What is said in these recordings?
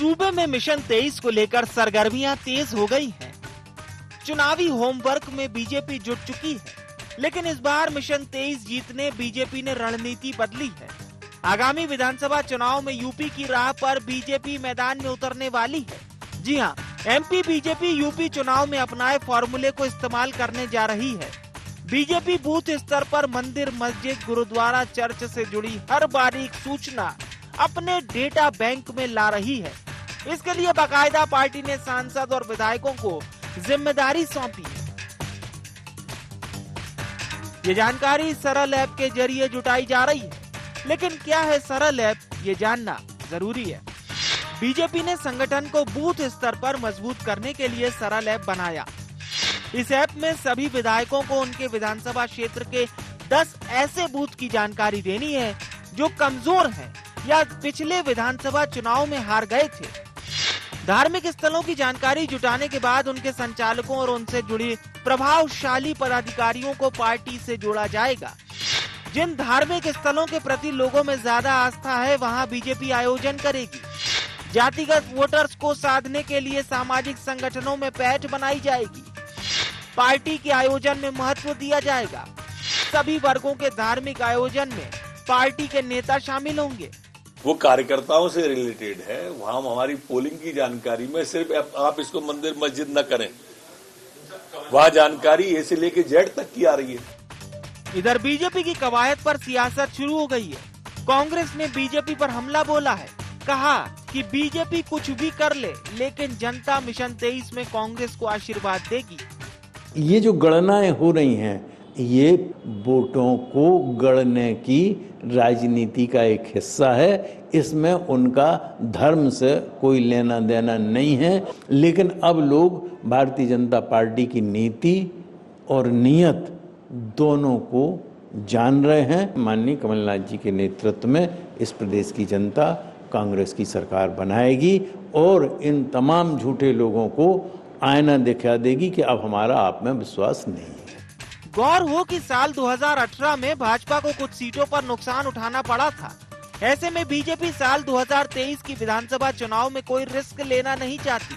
सूबे में मिशन 23 को लेकर सरगर्मियां तेज हो गई हैं। चुनावी होमवर्क में बीजेपी जुट चुकी है, लेकिन इस बार मिशन 23 जीतने बीजेपी ने रणनीति बदली है। आगामी विधानसभा चुनाव में यूपी की राह पर बीजेपी मैदान में उतरने वाली है। जी हां, एमपी बीजेपी यूपी चुनाव में अपनाए फॉर्मूले को इस्तेमाल करने जा रही है। बीजेपी बूथ स्तर पर मंदिर, मस्जिद, गुरुद्वारा, चर्च से जुड़ी हर बारीक सूचना अपने डेटा बैंक में ला रही है। इसके लिए बाकायदा पार्टी ने सांसद और विधायकों को जिम्मेदारी सौंपी है। ये जानकारी सरल ऐप के जरिए जुटाई जा रही है, लेकिन क्या है सरल ऐप, ये जानना जरूरी है। बीजेपी ने संगठन को बूथ स्तर पर मजबूत करने के लिए सरल ऐप बनाया। इस ऐप में सभी विधायकों को उनके विधानसभा क्षेत्र के 10 ऐसे बूथ की जानकारी देनी है जो कमजोर हैं या पिछले विधानसभा चुनाव में हार गए थे। धार्मिक स्थलों की जानकारी जुटाने के बाद उनके संचालकों और उनसे जुड़ी प्रभावशाली पदाधिकारियों को पार्टी से जोड़ा जाएगा। जिन धार्मिक स्थलों के प्रति लोगों में ज्यादा आस्था है, वहां बीजेपी आयोजन करेगी। जातिगत वोटर्स को साधने के लिए सामाजिक संगठनों में पैठ बनाई जाएगी। पार्टी के आयोजन में महत्व दिया जाएगा। सभी वर्गों के धार्मिक आयोजन में पार्टी के नेता शामिल होंगे। वो कार्यकर्ताओं से रिलेटेड है। वहां हमारी पोलिंग की जानकारी में सिर्फ आप इसको मंदिर मस्जिद न करें, वहां जानकारी ए से लेके जेड तक की आ रही है। इधर बीजेपी की कवायद पर सियासत शुरू हो गई है। कांग्रेस ने बीजेपी पर हमला बोला है। कहा कि बीजेपी कुछ भी कर ले, लेकिन जनता मिशन 23 में कांग्रेस को आशीर्वाद देगी। ये जो गणनाएं हो रही हैं, ये वोटों को गणने की राजनीति का एक हिस्सा है। इसमें उनका धर्म से कोई लेना देना नहीं है। लेकिन अब लोग भारतीय जनता पार्टी की नीति और नीयत दोनों को जान रहे हैं। माननीय कमलनाथ जी के नेतृत्व में इस प्रदेश की जनता कांग्रेस की सरकार बनाएगी और इन तमाम झूठे लोगों को आईना दिखा देगी कि अब हमारा आप में विश्वास नहीं है। गौर हो कि साल 2018 में भाजपा को कुछ सीटों पर नुकसान उठाना पड़ा था। ऐसे में बीजेपी साल 2023 की विधानसभा चुनाव में कोई रिस्क लेना नहीं चाहती।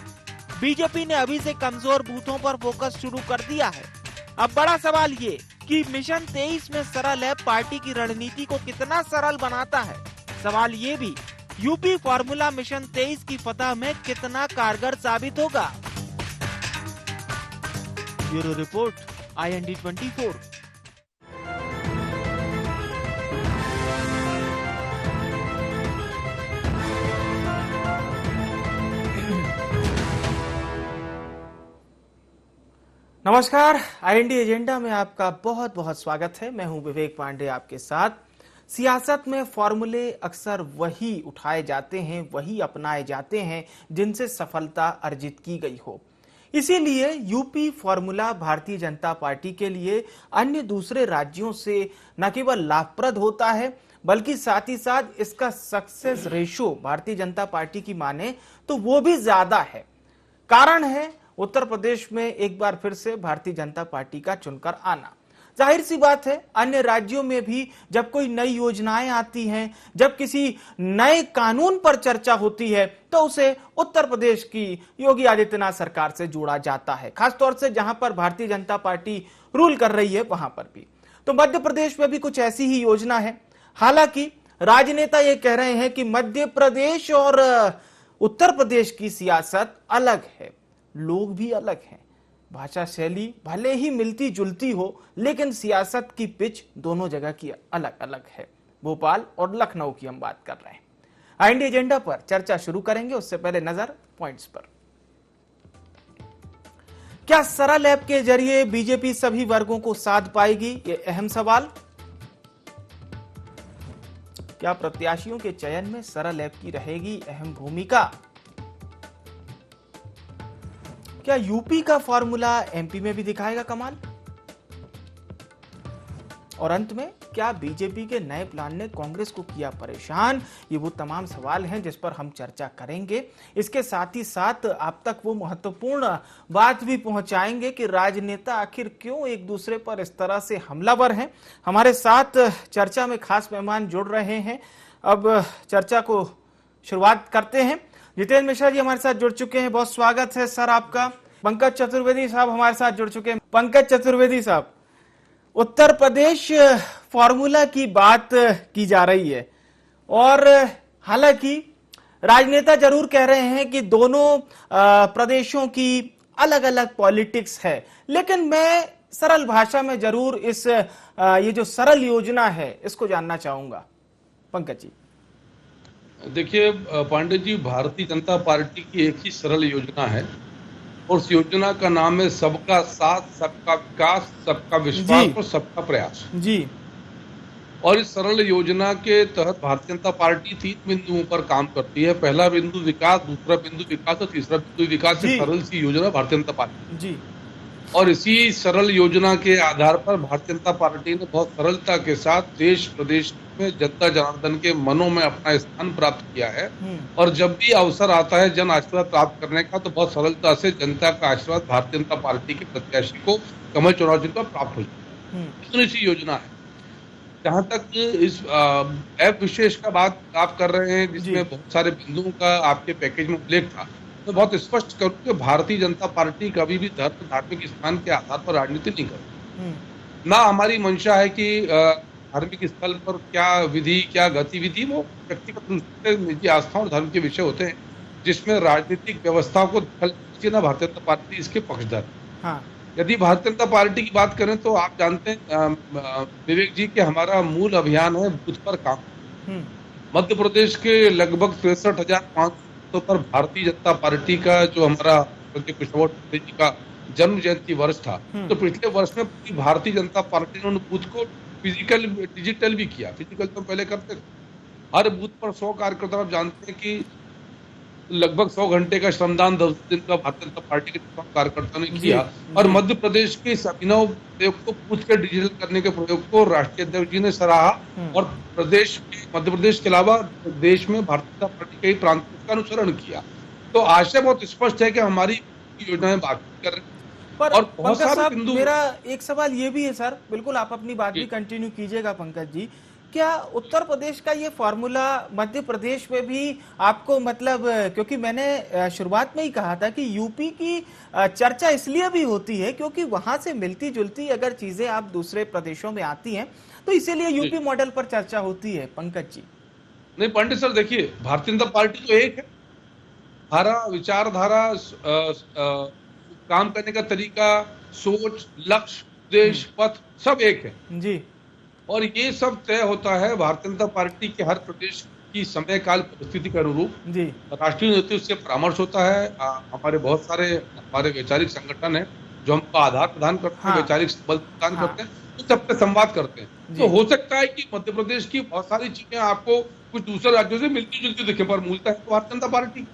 बीजेपी ने अभी से कमजोर बूथों पर फोकस शुरू कर दिया है। अब बड़ा सवाल ये कि मिशन 23 में सरल ऐप पार्टी की रणनीति को कितना सरल बनाता है। सवाल ये भी, यूपी फॉर्मूला मिशन 23 की फतह में कितना कारगर साबित होगा। Bureau report, IND 24। नमस्कार, IND एजेंडा में आपका बहुत बहुत स्वागत है। मैं हूं विवेक पांडे आपके साथ। सियासत में फॉर्मूले अक्सर वही उठाए जाते हैं, वही अपनाए जाते हैं जिनसे सफलता अर्जित की गई हो। इसीलिए UP formula Bharatiya Janata party के लिए अन्य दूसरे राज्यों से न केवल लाभप्रद होता है, बल्कि साथ ही साथ इसका success ratio Bharatiya Janata party की माने तो वो भी ज्यादा है। कारण है उत्तर प्रदेश में एक बार फिर से भारतीय जनता पार्टी का चुनकर आना। जाहिर सी बात है, अन्य राज्यों में भी जब कोई नई योजनाएं आती हैं, जब किसी नए कानून पर चर्चा होती है, तो उसे उत्तर प्रदेश की योगी आदित्यनाथ सरकार से जोड़ा जाता है। खासतौर से जहां पर भारतीय जनता पार्टी रूल कर रही है वहां पर भी। तो मध्य प्रदेश में भी कुछ ऐसी ही योजना है। हालांकि राजनेता ये कह रहे हैं कि मध्य प्रदेश और उत्तर प्रदेश की सियासत अलग है, लोग भी अलग हैं। भाषा शैली भले ही मिलती जुलती हो, लेकिन सियासत की पिच दोनों जगह की अलग अलग है। भोपाल और लखनऊ की हम बात कर रहे हैं। IND एजेंडा पर चर्चा शुरू करेंगे, उससे पहले नजर पॉइंट्स पर। क्या सरल ऐप के जरिए बीजेपी सभी वर्गों को साध पाएगी, ये अहम सवाल। क्या प्रत्याशियों के चयन में सरल ऐप की रहेगी अहम भूमिका। क्या यूपी का फॉर्मूला MP में भी दिखाएगा कमाल। और अंत में, क्या बीजेपी के नए प्लान ने कांग्रेस को किया परेशान। ये वो तमाम सवाल हैं जिस पर हम चर्चा करेंगे। इसके साथ ही साथ आप तक वो महत्वपूर्ण बात भी पहुंचाएंगे कि राजनेता आखिर क्यों एक दूसरे पर इस तरह से हमलावर हैं। हमारे साथ चर्चा में खास मेहमान जुड़ रहे हैं। अब चर्चा को शुरुआत करते हैं। जितेंद्र मिश्रा जी हमारे साथ जुड़ चुके हैं, बहुत स्वागत है सर आपका। पंकज चतुर्वेदी साहब हमारे साथ जुड़ चुके हैं। पंकज चतुर्वेदी साहब, उत्तर प्रदेश फॉर्मूला की बात की जा रही है और हालांकि राजनेता जरूर कह रहे हैं कि दोनों प्रदेशों की अलग अलग पॉलिटिक्स है, लेकिन मैं सरल भाषा में जरूर इस ये जो सरल योजना है इसको जानना चाहूंगा। पंकज जी देखिए पांडे जी, भारतीय जनता पार्टी की एक ही सरल योजना है और उस योजना का नाम है सबका साथ, सबका विकास, सबका विश्वास और सबका प्रयास जी। और इस सरल योजना के तहत भारतीय जनता पार्टी 3 बिंदुओं पर काम करती है। पहला बिंदु विकास, दूसरा बिंदु विकास और तीसरा बिंदु विकास। जी। एक सरल सी योजना भारतीय जनता पार्टी जी और इसी सरल योजना के आधार पर भारतीय जनता पार्टी ने बहुत सरलता के साथ देश प्रदेश में जनता जनार्दन के मनों में अपना स्थान प्राप्त किया है। और जब भी अवसर आता है जन आशीर्वाद प्राप्त करने का, तो बहुत सरलता से जनता का आशीर्वाद भारतीय जनता पार्टी के प्रत्याशी को कमल चुनाव चिन्ह पर प्राप्त हो जाता है। इतनी सी योजना है। जहां तक इस ऐप विशेष का बात आप कर रहे हैं, जिसमें बहुत सारे बिंदुओं का आपके पैकेज में उल्लेख था, तो बहुत स्पष्ट करूं कि भारतीय जनता पार्टी कभी भी धर्म धार्मिक स्थान के आधार पर राजनीति नहीं करती। ना हमारी मंशा है कि धार्मिक स्थल पर क्या विधि, क्या गतिविधि, वो व्यक्तिगत रूप से निजी आस्था और धर्म के विषय होते हैं, जिसमें राजनीतिक व्यवस्था को दखल ना भारतीय जनता पार्टी इसके पक्षधर। हाँ। यदि भारतीय जनता पार्टी की बात करें तो आप जानते हैं विवेक जी कि हमारा मूल अभियान है बूथ पर काम। मध्य प्रदेश के लगभग 63,500 पर भारतीय जनता पार्टी का जो हमारा कुशवाहा जी का जन्म जयंती वर्ष था, तो पिछले वर्ष में पूरी भारतीय जनता पार्टी ने उन बूथ को फिजिकल डिजिटल भी किया। फिजिकल तो पहले करते थे, हर बूथ पर 100 कार्यकर्ता। आप जानते हैं कि लगभग 100 घंटे का श्रमदान 10 दिन का भारतीय जनता पार्टी के कार्यकर्ताओं ने किया और मध्य प्रदेश के इस अभिनव प्रयोग को पूछ के डिजिटल करने के प्रयोग को राष्ट्रीय अध्यक्ष जी ने सराहा और मध्य प्रदेश के अलावा देश में भारतीय जनता पार्टी के प्रांतों का अनुसरण किया। तो आशय बहुत स्पष्ट है कि हमारी योजनाएं बात कर रहे हैं। पर और बहुत पंकज सारे साहब, बिंदु, मेरा एक सवाल ये भी है सर, बिल्कुल आप अपनी बात भी कंटिन्यू कीजिएगा पंकज जी। क्या उत्तर प्रदेश का ये फॉर्मूला मध्य प्रदेश में भी आपको, मतलब क्योंकि मैंने शुरुआत में ही कहा था कि यूपी की चर्चा इसलिए भी होती है क्योंकि वहां से मिलती जुलती अगर चीजें आप दूसरे प्रदेशों में आती हैं तो इसीलिए यूपी मॉडल पर चर्चा होती है। पंकज जी नहीं पंडित सर, देखिए भारतीय जनता पार्टी तो एक है, हमारा विचारधारा, काम करने का तरीका, सोच, लक्ष्य, उद्देश्य, पथ सब एक है जी। और ये सब तय होता है भारतीय जनता पार्टी के हर प्रदेश की समय काल परिस्थिति के अनुरूप जी। राष्ट्रीय नेतृत्व से परामर्श होता है। हमारे बहुत सारे वैचारिक संगठन है जो हमको आधार प्रदान करते हैं, वैचारिक बल प्रदान करते हैं, तो सबसे संवाद करते हैं। तो हो सकता है कि मध्य प्रदेश की बहुत सारी चीजें आपको कुछ दूसरे राज्यों से मिलती जुलती दिखे, पर मूलतः है भारतीय जनता पार्टी।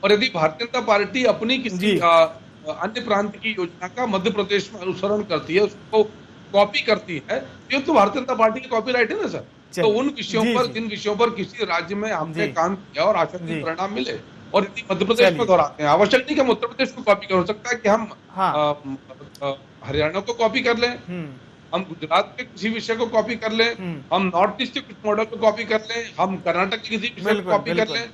और यदि भारतीय जनता पार्टी अपनी किसी अन्य प्रांत की योजना का मध्य प्रदेश में अनुसरण करती है, उसको कॉपी करती है, ये तो भारतीय जनता पार्टी की कॉपीराइट है ना सर। तो उन विषयों पर, जिन विषयों पर किसी राज्य में हमने काम किया और आशातीत परिणाम मिले और यदि मध्य प्रदेश में दोहराते हैं, आवश्यक नहीं कि हम उत्तर प्रदेश को कॉपी कर, हो सकता है कि हम हरियाणा को कॉपी कर लें, हम गुजरात के किसी विषय को कॉपी कर लें, हम नॉर्थ ईस्ट के कुछ मॉडल को कॉपी कर लें, हम कर्नाटक के किसी विषय को कॉपी कर लें,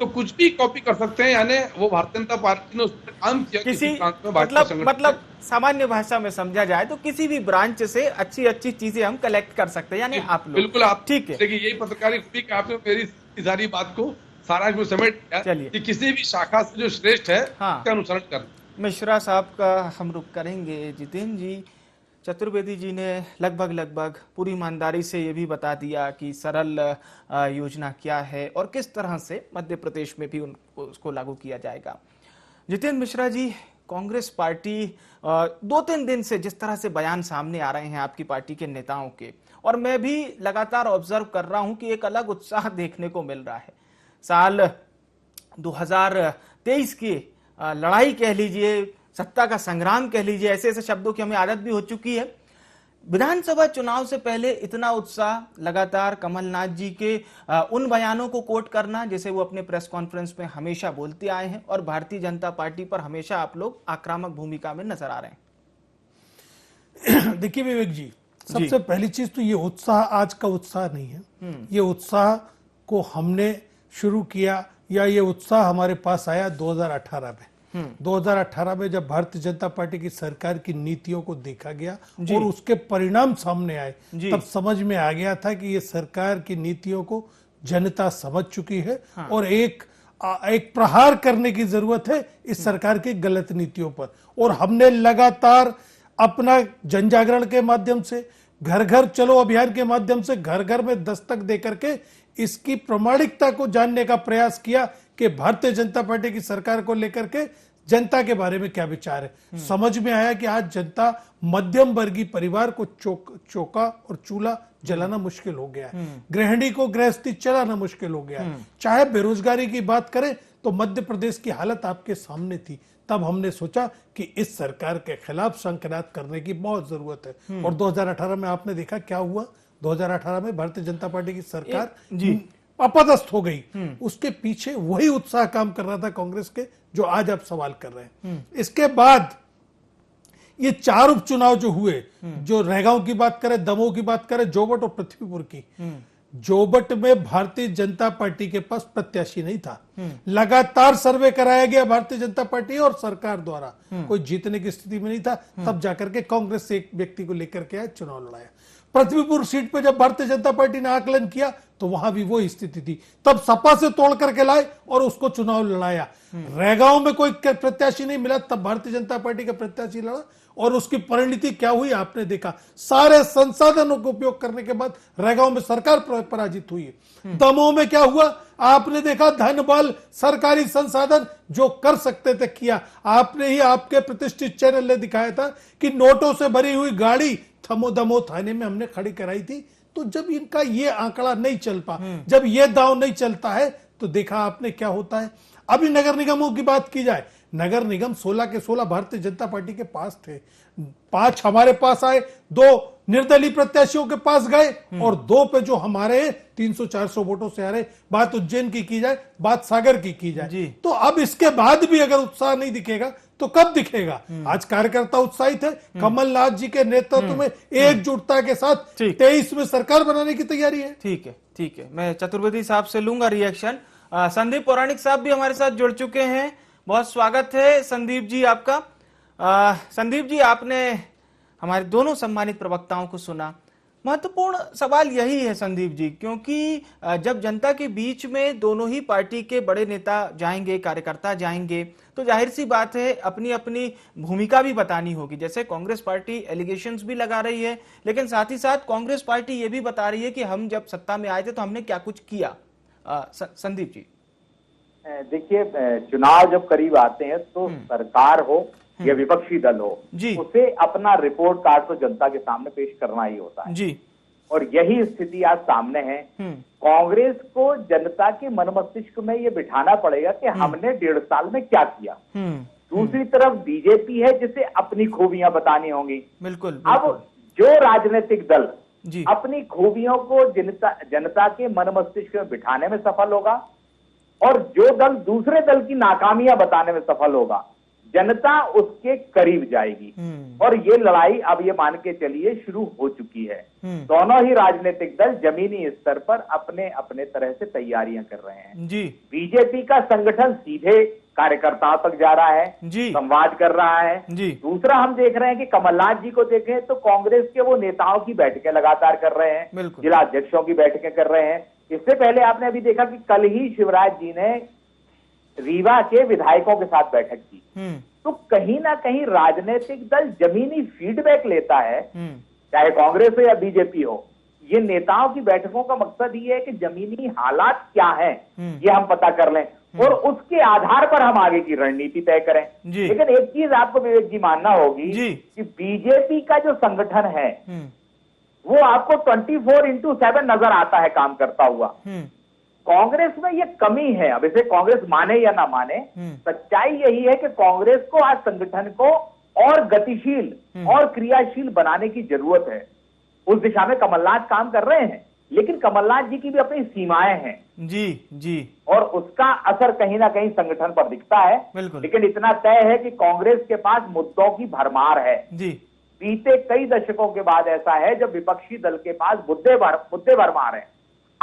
तो कुछ भी कॉपी कर सकते हैं। यानी वो भारतीय जनता पार्टी ने उस पर काम किया किसी प्रांत में, मतलब सामान्य भाषा में समझा जाए तो किसी भी ब्रांच से अच्छी अच्छी चीजें हम कलेक्ट कर सकते हैं। यानी आप लोग बिल्कुल, आप ठीक है। देखिए, यही पत्रकारी खूबी कि आपने मेरी सारी बात को सारा में समेट दिया कि किसी भी शाखा से जो श्रेष्ठ है उसका अनुसरण करना। मिश्रा साहब का हम रुख करेंगे। जितेंद्र जी, चतुर्वेदी जी ने लगभग पूरी ईमानदारी से ये भी बता दिया कि सरल योजना क्या है और किस तरह से मध्य प्रदेश में भी उसको लागू किया जाएगा। जितेंद्र मिश्रा जी, कांग्रेस पार्टी 2-3 दिन से जिस तरह से बयान सामने आ रहे हैं आपकी पार्टी के नेताओं के, और मैं भी लगातार ऑब्जर्व कर रहा हूं कि एक अलग उत्साह देखने को मिल रहा है। साल 2023 की लड़ाई कह लीजिए, सत्ता का संग्राम कह लीजिए, ऐसे ऐसे शब्दों की हमें आदत भी हो चुकी है। विधानसभा चुनाव से पहले इतना उत्साह, लगातार कमलनाथ जी के उन बयानों को कोट करना जैसे वो अपने प्रेस कॉन्फ्रेंस में हमेशा बोलते आए हैं, और भारतीय जनता पार्टी पर हमेशा आप लोग आक्रामक भूमिका में नजर आ रहे हैं। देखिए विवेक जी, सबसे पहली चीज तो ये उत्साह आज का उत्साह नहीं है। ये उत्साह को हमने शुरू किया या ये उत्साह हमारे पास आया 2018 में। 2018 में जब भारतीय जनता पार्टी की सरकार की नीतियों को देखा गया और उसके परिणाम सामने आए, तब समझ में आ गया था कि ये सरकार की नीतियों को जनता समझ चुकी है और एक प्रहार करने की जरूरत है इस सरकार की गलत नीतियों पर। और हमने लगातार अपना जन जागरण के माध्यम से, घर घर चलो अभियान के माध्यम से, घर घर में दस्तक देकर के इसकी प्रामाणिकता को जानने का प्रयास किया कि भारतीय जनता पार्टी की सरकार को लेकर के जनता के बारे में क्या विचार है। समझ में आया कि आज जनता मध्यम वर्गीय परिवार को चौका और चूल्हा जलाना मुश्किल हो गया है, गृहिणी को गृहस्थी चलाना मुश्किल हो गया है। चाहे बेरोजगारी की बात करें तो मध्य प्रदेश की हालत आपके सामने थी। तब हमने सोचा कि इस सरकार के खिलाफ शंखनाद करने की बहुत जरूरत है। और 2018 में आपने देखा क्या हुआ। 2018 में भारतीय जनता पार्टी की सरकार अपदस्थ हो गई। उसके पीछे वही उत्साह काम कर रहा था कांग्रेस के, जो आज आप सवाल कर रहे हैं। इसके बाद ये 4 उपचुनाव जो हुए, जो रैगांव की बात करें, दमोह की बात करें, जोबट और पृथ्वीपुर की, जोबट में भारतीय जनता पार्टी के पास प्रत्याशी नहीं था। लगातार सर्वे कराया गया भारतीय जनता पार्टी और सरकार द्वारा, कोई जीतने की स्थिति में नहीं था। तब जाकर के कांग्रेस से एक व्यक्ति को लेकर के चुनाव लड़ाया। पृथ्वीपुर सीट पे जब भारतीय जनता पार्टी ने आकलन किया तो वहां भी वो स्थिति थी। तब सपा से तोड़ करके लाए और उसको चुनाव लड़ाया। रैगांव में कोई प्रत्याशी नहीं मिला, तब भारतीय जनता पार्टी का प्रत्याशी लड़ा और उसकी परिणति क्या हुई आपने देखा। सारे संसाधनों का उपयोग करने के बाद रैगांव में सरकार पराजित हुई है। दमोह में क्या हुआ आपने देखा। धन बल सरकारी संसाधन जो कर सकते थे किया। आपने ही आपके प्रतिष्ठित चैनल ने दिखाया था कि नोटों से भरी हुई गाड़ी दमोह थाने में हमने खड़ी कराई थी। तो जब इनका ये आंकड़ा नहीं चल पा, जब ये दांव नहीं चलता है तो देखा आपने क्या होता है। अभी नगर निगमों की बात की जाए, नगर निगम 16 के 16 भारतीय जनता पार्टी के पास थे, 5 हमारे पास आए, 2 निर्दलीय प्रत्याशियों के पास गए और 2 पे जो हमारे 300-400 वोटों से आ रहे। बात उज्जैन की जाए, बात सागर की जाए, तो अब इसके बाद भी अगर उत्साह नहीं दिखेगा तो कब दिखेगा। आज कार्यकर्ता उत्साहित है। कमलनाथ जी के नेतृत्व में एकजुटता के साथ 23 में सरकार बनाने की तैयारी है। ठीक है, मैं चतुर्वेदी साहब से लूंगा रिएक्शन। संदीप पौराणिक साहब भी हमारे साथ जुड़ चुके हैं, बहुत स्वागत है संदीप जी आपका। संदीप जी, आपने हमारे दोनों सम्मानित प्रवक्ताओं को सुना। महत्वपूर्ण सवाल यही है संदीप जी, क्योंकि जब जनता के बीच में दोनों ही पार्टी के बड़े नेता जाएंगे, कार्यकर्ता जाएंगे, तो जाहिर सी बात है अपनी अपनी भूमिका भी बतानी होगी। जैसे कांग्रेस पार्टी एलिगेशंस भी लगा रही है, लेकिन साथ ही साथ कांग्रेस पार्टी ये भी बता रही है कि हम जब सत्ता में आए थे तो हमने क्या कुछ किया। संदीप जी, देखिए, चुनाव जब करीब आते हैं तो सरकार हो या विपक्षी दल हो, उसे अपना रिपोर्ट कार्ड तो जनता के सामने पेश करना ही होता है जी। और यही स्थिति आज सामने है। कांग्रेस को जनता के मन मस्तिष्क में ये बिठाना पड़ेगा कि हमने 1.5 साल में क्या किया। दूसरी तरफ बीजेपी है जिसे अपनी खूबियां बतानी होंगी। बिल्कुल। अब जो राजनीतिक दल अपनी खूबियों को जनता के मन मस्तिष्क में बिठाने में सफल होगा और जो दल दूसरे दल की नाकामियां बताने में सफल होगा, जनता उसके करीब जाएगी। और ये लड़ाई अब ये मान के चलिए शुरू हो चुकी है। दोनों ही राजनीतिक दल जमीनी स्तर पर अपने अपने तरह से तैयारियां कर रहे हैं जी। बीजेपी का संगठन सीधे कार्यकर्ताओं तक जा रहा है, संवाद कर रहा है जी। दूसरा हम देख रहे हैं कि कमलनाथ जी को देखें तो कांग्रेस के वो नेताओं की बैठकें लगातार कर रहे हैं, जिला अध्यक्षों की बैठकें कर रहे हैं। इससे पहले आपने अभी देखा कि कल ही शिवराज जी ने रीवा के विधायकों के साथ बैठक की। तो कहीं ना कहीं राजनीतिक दल जमीनी फीडबैक लेता है, चाहे कांग्रेस हो या बीजेपी हो। ये नेताओं की बैठकों का मकसद ये है कि जमीनी हालात क्या है ये हम पता कर लें और उसके आधार पर हम आगे की रणनीति तय करें। लेकिन एक चीज आपको विवेक जी मानना होगी कि बीजेपी का जो संगठन है वो आपको 24/7 नजर आता है काम करता हुआ। कांग्रेस में ये कमी है। अब इसे कांग्रेस माने या ना माने, सच्चाई यही है कि कांग्रेस को आज संगठन को और गतिशील और क्रियाशील बनाने की जरूरत है। उस दिशा में कमलनाथ काम कर रहे हैं, लेकिन कमलनाथ जी की भी अपनी सीमाएं हैं जी। और उसका असर कहीं ना कहीं संगठन पर दिखता है। लेकिन इतना तय है कि कांग्रेस के पास मुद्दों की भरमार है जी। बीते कई दशकों के बाद ऐसा है जब विपक्षी दल के पास मुद्दे भरमार है।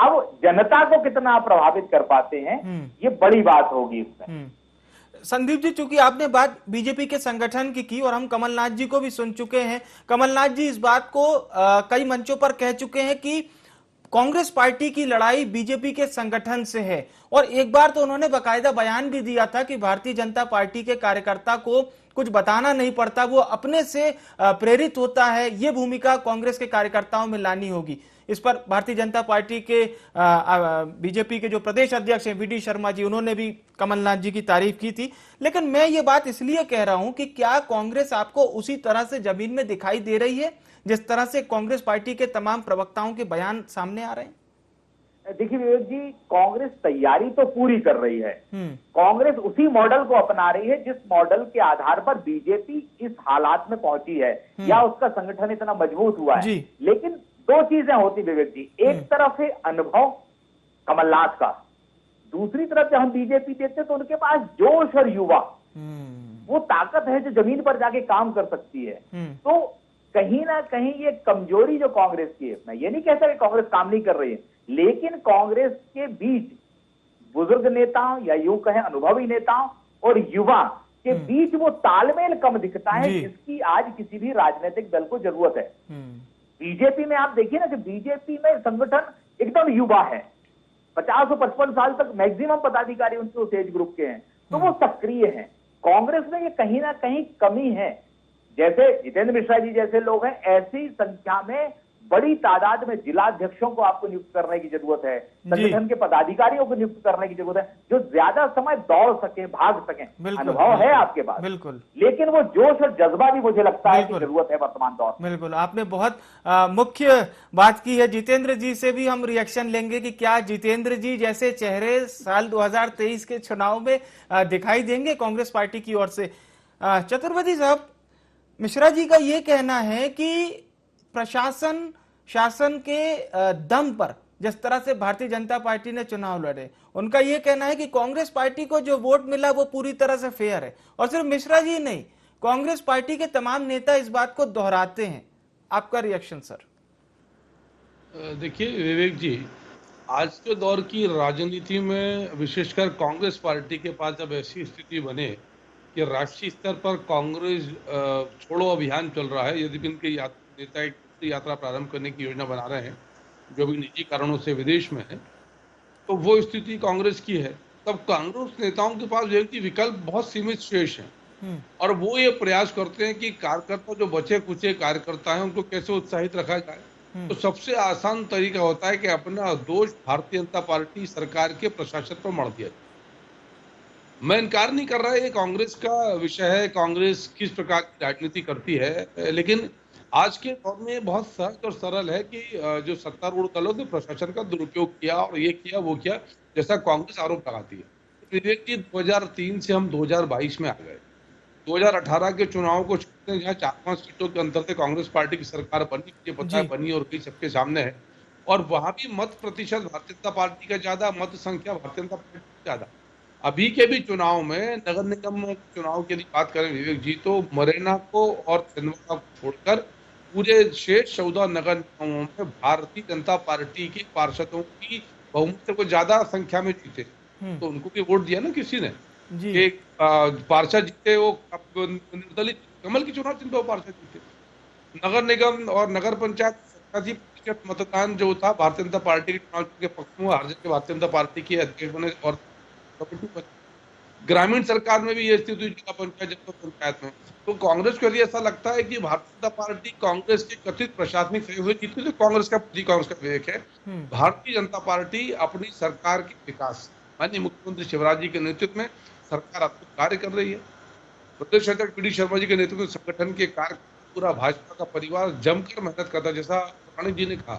अब जनता को कितना प्रभावित कर पाते हैं, ये बड़ी बात होगी इसमें। संदीप जी, चूंकि आपने बात बीजेपी के संगठन की और हम कमलनाथ जी को भी सुन चुके हैं, कमलनाथ जी इस बात को कई मंचों पर कह चुके हैं कि कांग्रेस पार्टी की लड़ाई बीजेपी के संगठन से है, और एक बार तो उन्होंने बाकायदा बयान भी दिया था कि भारतीय जनता पार्टी के कार्यकर्ता को कुछ बताना नहीं पड़ता, वो अपने से प्रेरित होता है, ये भूमिका कांग्रेस के कार्यकर्ताओं में लानी होगी। इस पर भारतीय जनता पार्टी के बीजेपी के जो प्रदेश अध्यक्ष हैं वीडी शर्मा जी, उन्होंने भी कमलनाथ जी की तारीफ की थी। लेकिन मैं ये बात इसलिए कह रहा हूं कि क्या कांग्रेस आपको उसी तरह से जमीन में दिखाई दे रही है जिस तरह से कांग्रेस पार्टी के तमाम प्रवक्ताओं के बयान सामने आ रहे हैं? देखिए विवेक जी, कांग्रेस तैयारी तो पूरी कर रही है। कांग्रेस उसी मॉडल को अपना रही है जिस मॉडल के आधार पर बीजेपी इस हालात में पहुंची है, या उसका संगठन इतना मजबूत हुआ है। लेकिन दो चीजें होती विवेक जी, एक तरफ है अनुभव कमलनाथ का, दूसरी तरफ जब हम बीजेपी देखते तो उनके पास जोश और युवा, वो ताकत है जो जमीन पर जाके काम कर सकती है। तो कहीं ना कहीं ये कमजोरी जो कांग्रेस की है, मैं ये नहीं कहता कि कांग्रेस काम नहीं कर रही है, लेकिन कांग्रेस के बीच बुजुर्ग नेताओं या यूं कहें अनुभवी नेताओं और युवा के बीच वो तालमेल कम दिखता है, जिसकी आज किसी भी राजनीतिक दल को जरूरत है। बीजेपी में आप देखिए ना कि बीजेपी में संगठन एकदम युवा है, 50 और 55 साल तक मैक्सिमम पदाधिकारी उनके उस एज ग्रुप के हैं, तो वो सक्रिय हैं। कांग्रेस में ये कहीं ना कहीं कमी है। जैसे जितेंद्र मिश्रा जी जैसे लोग हैं, ऐसी संख्या में बड़ी तादाद में जिलाध्यक्षों को आपको नियुक्त करने की जरूरत है, संगठन के पदाधिकारियों को नियुक्त करने की जरूरत है, जो ज्यादा समय दौड़ सके, भाग सके। अनुभव है आपके पास, बिल्कुल, लेकिन वो जोश और जज्बा भी मुझे लगता है कि जरूरत है वर्तमान दौर में। बिल्कुल, आपने बहुत मुख्य बात की है। जितेंद्र जी से भी हम रिएक्शन लेंगे कि क्या जितेंद्र जी जैसे चेहरे साल 2023 के चुनाव में दिखाई देंगे कांग्रेस पार्टी की ओर से। चतुर्वेदी साहब, मिश्रा जी का यह कहना है कि प्रशासन शासन के दम पर जिस तरह से भारतीय जनता पार्टी ने चुनाव लड़े, उनका यह कहना है कि कांग्रेस पार्टी को जो वोट मिला वो पूरी तरह से फेयर है। और सिर्फ मिश्रा जी नहीं, कांग्रेस पार्टी के तमाम नेता इस बात को दोहराते हैं। आपका रिएक्शन सर? देखिए विवेक जी, आज के दौर की राजनीति में विशेषकर कांग्रेस पार्टी के पास जब ऐसी स्थिति बने कि राष्ट्रीय स्तर पर कांग्रेस छोड़ो अभियान चल रहा है, यदि इनके नेता एक यात्रा प्रारंभ करने की योजना बना रहे हैं जो भी निजी कारणों से विदेश में है, तो वो स्थिति कांग्रेस की है, तब कांग्रेस नेताओं के पास विकल्प बहुत सीमित शेष हैं। और वो ये प्रयास करते हैं कि कार्यकर्ता जो बचे कुचे कार्यकर्ता हैं उनको कैसे उत्साहित रखा जाए। तो सबसे आसान तरीका होता है कि अपना दोष भारतीय जनता पार्टी सरकार के प्रशासन पर मढ़ दिया जाए। मैं इनकार नहीं कर रहा है, ये कांग्रेस का विषय है, कांग्रेस किस प्रकार की राजनीति करती है, लेकिन आज के दौर में बहुत सहज और सरल है कि जो सत्तारूढ़ दलों ने प्रशासन का दुरुपयोग किया और ये किया वो किया, जैसा कांग्रेस आरोप लगाती है। विवेक जी, 2003 से हम 2022 में आ गए। 2018 के चुनाव को छोड़ते हैं, जहाँ 4-5 सीटों के अंतर से कांग्रेस पार्टी की सरकार बनी, ये पता है बनी और कई सबके सामने है, और वहां भी मत प्रतिशत भारतीय जनता पार्टी का ज्यादा, मत संख्या भारतीय जनता पार्टी का ज्यादा। अभी के भी चुनाव में नगर निगम चुनाव की बात करें विवेक जी, तो मुरैना को और छिंदवाड़ा को छोड़कर पूरे शेष 14 नगर निगमों में भारतीय जनता पार्टी के पार्षदों की बहुमत को ज्यादा संख्या में जीते। तो उनको भी वोट दिया ना किसी ने, एक पार्षद जीते, वो निर्दलित कमल की चुनाव जिन पर पार्षद जीते। नगर निगम और नगर पंचायत 87% मतदान जो था भारतीय जनता पार्टी के चुनाव के पक्ष में, हार जीत के भारतीय जनता पार्टी के अध्यक्ष बने। और ग्रामीण सरकार में भी ये स्थिति हुई, जिला पंचायत जनपद पंचायत में। तो कांग्रेस को यदि ऐसा लगता है कि भारतीय जनता पार्टी कांग्रेस के कथित प्रशासनिक सहयोग से जीती, तो कांग्रेस का विवेक है। भारतीय जनता पार्टी अपनी सरकार के विकास, माननीय मुख्यमंत्री शिवराज जी के नेतृत्व में सरकार अद्भुत कार्य कर रही है। प्रदेश अध्यक्ष वीडी शर्मा जी के नेतृत्व में संगठन के कार्य पूरा भाजपा का परिवार जमकर मेहनत करता है। जैसा रानी जी ने कहा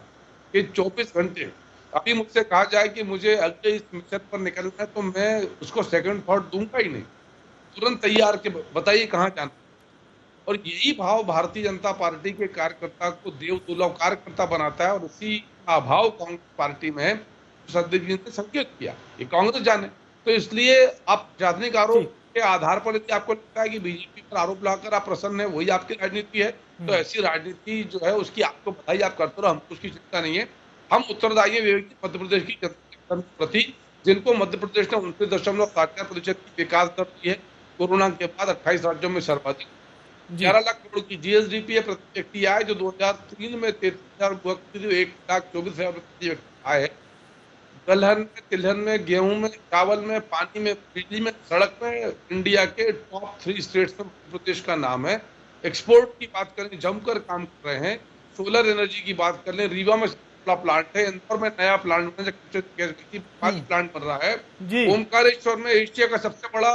कि 24 घंटे, अभी मुझसे कहा जाए कि मुझे अगले इस मिशन पर निकलना है तो मैं उसको सेकंड थॉट दूंगा ही नहीं, तुरंत तैयार के बताइए कहाँ जाना। और यही भाव भारतीय जनता पार्टी के कार्यकर्ता को देवतुल्य कार्यकर्ता बनाता है, और इसी का भाव कांग्रेस पार्टी में सददेव जी ने संकेत किया कि कांग्रेस जाने। तो इसलिए आप राजनीतिक आरोप के आधार पर यदि आपको लगता है कि बीजेपी पर आरोप लगाकर आप प्रसन्न है, वही आपकी राजनीति है, तो ऐसी राजनीति जो है उसकी आपको बधाई, आप करते रहो, हमको उसकी चिंता नहीं है। हम उत्तरदायी हैं विवेक जी मध्य प्रदेश की जनता के प्रति, जिनको मध्य प्रदेश ने 29.74% की विकास दर दी है, कोरोना के बाद 28 राज्यों में सर्वाधिक। 11 लाख करोड़ की जीएसडीपी है, प्रति व्यक्ति आय जो 2003 में 33,000 हुआ करती थी, 1,24,000 प्रति व्यक्ति आय है। दलहन में, तिलहन में, गेहूं में, चावल में, पानी में, बिजली में, सड़क में इंडिया के टॉप 3 स्टेट्स में मध्य प्रदेश का नाम है। एक्सपोर्ट की बात करें, जमकर काम कर रहे हैं। सोलर एनर्जी की बात कर लें, रीवा में बड़ा प्लांट है, इंदौर में नया प्लांट प्लांट बन रहा है। ओमकारेश्वर में एशिया का सबसे बड़ा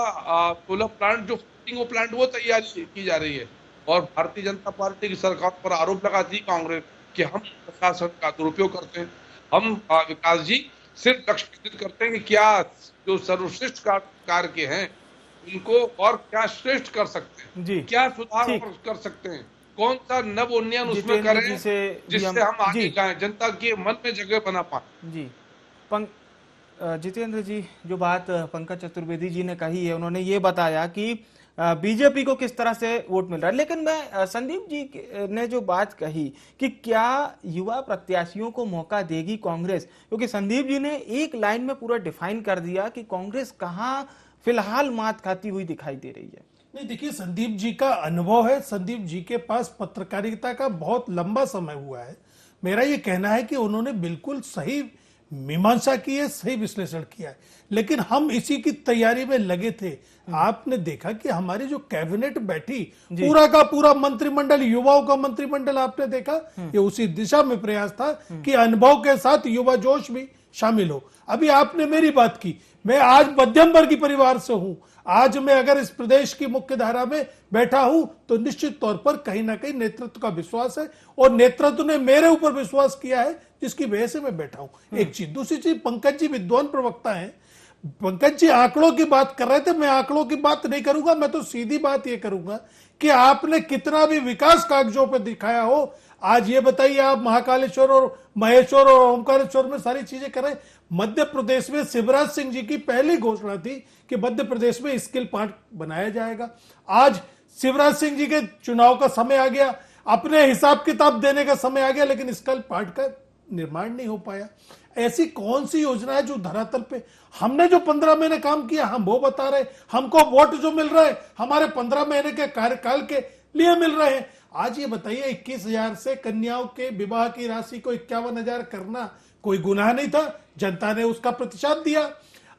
सोलर प्लांट जो फ्लोटिंग प्लांट वो तैयारी की जा रही है। और भारतीय जनता पार्टी की सरकार पर आरोप लगाती कांग्रेस कि हम प्रशासन का दुरुपयोग करते हैं। हम विकास जी सिर्फ लक्ष्य केंद्रित करते हैं कि क्या जो सर्वश्रेष्ठ कार्य के हैं उनको और क्या श्रेष्ठ कर सकते हैं जी, क्या सुधार कर सकते हैं, कौन सा नव उन्नयन उसमें करें जिससे हम आगे जाएं, जनता के मन में जगह बना पाए। जी जितेंद्र जी, जो बात पंकज चतुर्वेदी जी ने कही है, उन्होंने ये बताया कि बीजेपी को किस तरह से वोट मिल रहा है, लेकिन मैं संदीप जी ने जो बात कही कि क्या युवा प्रत्याशियों को मौका देगी कांग्रेस, क्योंकि संदीप जी ने एक लाइन में पूरा डिफाइन कर दिया कि कांग्रेस कहां फिलहाल मात खाती हुई दिखाई दे रही है। नहीं, देखिए संदीप जी का अनुभव है, संदीप जी के पास पत्रकारिता का बहुत लंबा समय हुआ है। मेरा ये कहना है कि उन्होंने बिल्कुल सही मीमांसा की है, सही विश्लेषण किया है, लेकिन हम इसी की तैयारी में लगे थे। आपने देखा कि हमारी जो कैबिनेट बैठी, पूरा का पूरा मंत्रिमंडल, युवाओं का मंत्रिमंडल आपने देखा, ये उसी दिशा में प्रयास था कि अनुभव के साथ युवा जोश भी शामिल हो। अभी आपने मेरी बात की, मैं आज मध्यम वर्गीय परिवार से हूं। आज मैं अगर इस प्रदेश की मुख्य धारा में बैठा हूं तो निश्चित तौर पर कहीं ना कहीं नेतृत्व का विश्वास है, और नेतृत्व ने मेरे ऊपर विश्वास किया है, जिसकी वजह से मैं बैठा हूं। एक चीज, दूसरी चीज, पंकज जी विद्वान प्रवक्ता हैं, पंकज जी आंकड़ों की बात कर रहे थे, मैं आंकड़ों की बात नहीं करूंगा, मैं तो सीधी बात ये करूंगा कि आपने कितना भी विकास कागजों पर दिखाया हो, आज ये बताइए आप महाकालेश्वर और महेश्वर और ओमकारेश्वर में सारी चीजें कर रहे हैं। मध्य प्रदेश में शिवराज सिंह जी की पहली घोषणा थी कि मध्य प्रदेश में स्किल पार्क बनाया जाएगा। आज शिवराज सिंह जी के चुनाव का समय आ गया, अपने हिसाब किताब देने का समय आ गया, लेकिन स्किल पार्क का निर्माण नहीं हो पाया। ऐसी कौन सी योजना है जो धरातल पे, हमने जो 15 महीने काम किया हम वो बता रहे, हमको वोट जो मिल रहे हैं हमारे 15 महीने के कार्यकाल के लिए मिल रहे हैं। आज ये बताइए 21,000 से कन्याओं के विवाह की राशि को 51,000 करना कोई गुनाह नहीं था, जनता ने उसका प्रतिशत दिया।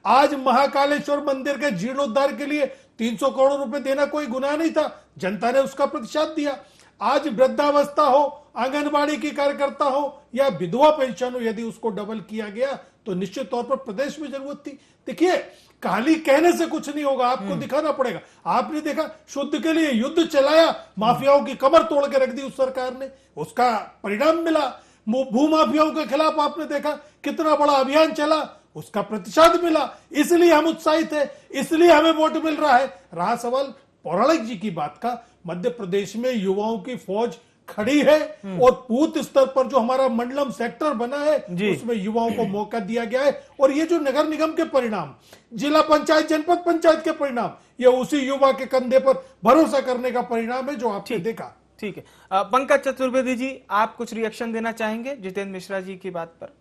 आज महाकालेश्वर मंदिर के जीर्णोद्धार के लिए 300 करोड़ रुपए देना कोई गुनाह नहीं था, जनता ने उसका प्रतिशत दिया। आज वृद्धावस्था हो, आंगनबाड़ी की कार्यकर्ता हो या विधवा पेंशन हो, यदि उसको डबल किया गया तो निश्चित तौर पर प्रदेश में जरूरत थी। देखिए खाली कहने से कुछ नहीं होगा, आपको दिखाना पड़ेगा। आपने देखा शुद्ध के लिए युद्ध चलाया, माफियाओं की कमर तोड़ के रख दी उस सरकार ने, उसका परिणाम मिला। भूमाफियाओं के खिलाफ आपने देखा कितना बड़ा अभियान चला, उसका प्रतिशत मिला। इसलिए हम उत्साहित है, इसलिए हमें वोट मिल रहा है। रहा सवाल पौराणिक जी की बात का, मध्य प्रदेश में युवाओं की फौज खड़ी है और बूथ स्तर पर जो हमारा मंडलम सेक्टर बना है उसमें युवाओं को मौका दिया गया है। और ये जो नगर निगम के परिणाम, जिला पंचायत, जनपद पंचायत के परिणाम, ये उसी युवा के कंधे पर भरोसा करने का परिणाम है जो आपने देखा। ठीक है, पंकज चतुर्वेदी जी, आप कुछ रिएक्शन देना चाहेंगे जितेंद्र मिश्रा जी की बात पर?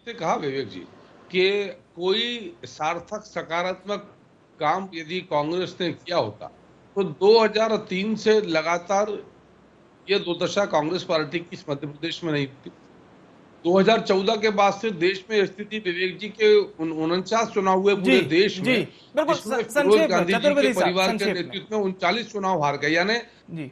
कहा विवेक जी कि कोई सार्थक सकारात्मक काम यदि कांग्रेस ने किया होता तो 2003 से लगातार ये दुर्दशा कांग्रेस पार्टी की इस मध्य प्रदेश में नहीं थी। 2014 के बाद से देश में स्थिति, विवेक जी के 49 चुनाव हुए पूरे देश में, फिरोज गांधी जी के परिवार के नेतृत्व में 39 चुनाव हार गए, यानी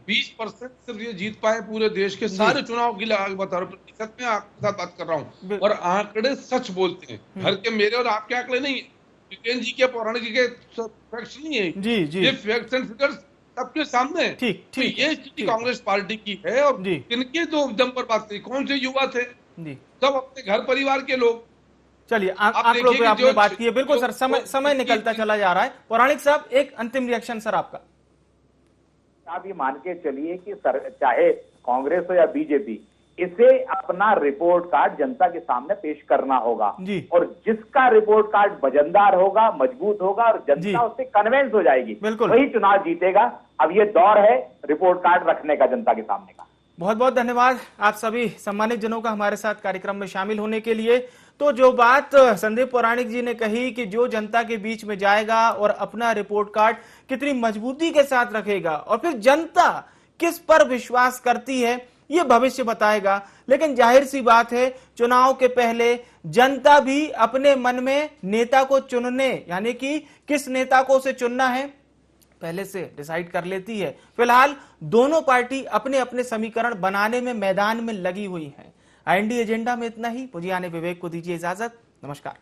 20% सिर्फ ये जीत पाए पूरे देश के सारे चुनाव की बता रहा हूँ, प्रतिशत में आपके साथ बात कर रहा हूँ। और आंकड़े सच बोलते हैं, घर के मेरे और आपके आंकड़े नहीं है, जितेंद्र जी के, पौराणिक जी के फैक्ट्स नहीं है, ये फैक्ट्स एंड फिगर्स सबके सामने है। तो ये स्थिति कांग्रेस पार्टी की है। और किनके तो दम पर बात करी, कौन से युवा थे, सब अपने घर परिवार के लोग। चलिए आंकड़ों पे आपने बात की है, बिल्कुल सर, समय निकलता चला जा रहा है। पौराणिक साहब, एक अंतिम रिएक्शन सर आपका। आप ये मान के चलिए कि चाहे कांग्रेस हो या बीजेपी, इसे अपना रिपोर्ट कार्ड जनता के सामने पेश करना होगा, और जिसका रिपोर्ट कार्ड वजनदार होगा, मजबूत होगा और जनता उससे कन्विंस हो जाएगी, वही चुनाव जीतेगा। अब ये दौर है रिपोर्ट कार्ड रखने का जनता के सामने का। बहुत बहुत धन्यवाद आप सभी सम्मानित जनों का हमारे साथ कार्यक्रम में शामिल होने के लिए। तो जो बात संदीप पौराणिक जी ने कही कि जो जनता के बीच में जाएगा और अपना रिपोर्ट कार्ड कितनी मजबूती के साथ रखेगा और फिर जनता किस पर विश्वास करती है ये भविष्य बताएगा। लेकिन जाहिर सी बात है चुनाव के पहले जनता भी अपने मन में नेता को चुनने यानी कि किस नेता को उसे चुनना है पहले से डिसाइड कर लेती है। फिलहाल दोनों पार्टी अपने अपने समीकरण बनाने में मैदान में लगी हुई है। आईएनडी एजेंडा में इतना ही। मुझे आने विवेक को दीजिए इजाजत। नमस्कार।